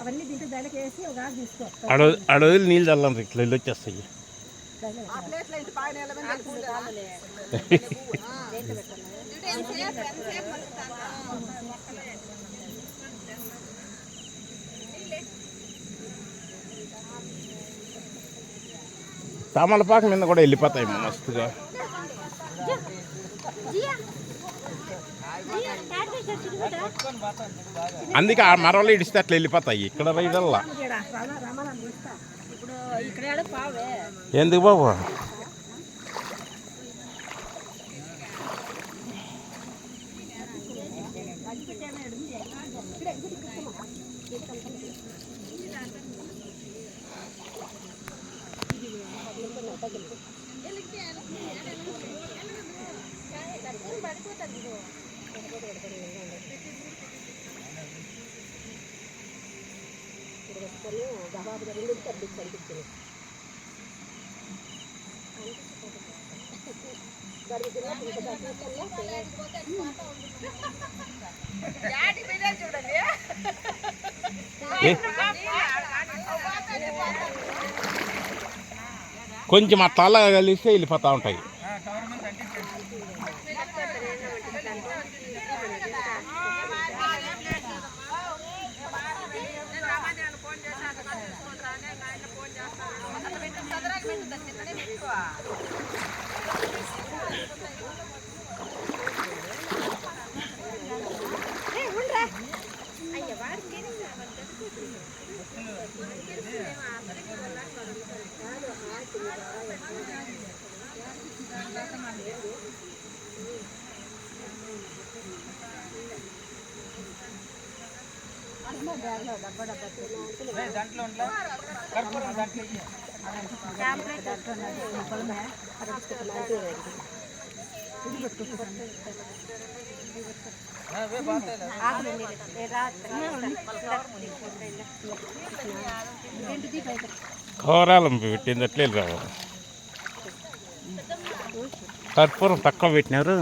అవన్నీ దీంట్లో బెడకేసి ఒక ఆకు తీసుకో. అడవులు నీళ్ళు చల్లని ఇట్లా ఇల్లు వచ్చేస్తాయి. తామలపాకు మీద కూడా వెళ్ళిపోతాయి మస్తుగా. అందుకే ఆ మరవలు ఇడిస్తే అట్లా వెళ్ళిపోతాయి. ఇక్కడ రైడల్లా ఎందుకు బాబు? కొంచెం అట్లా కలిస్తే వెళ్ళిపోతూ ఉంటాయి. కూరాలం పెట్టింది అట్లే రావు. కర్పూరం తక్కువ పెట్టినారు.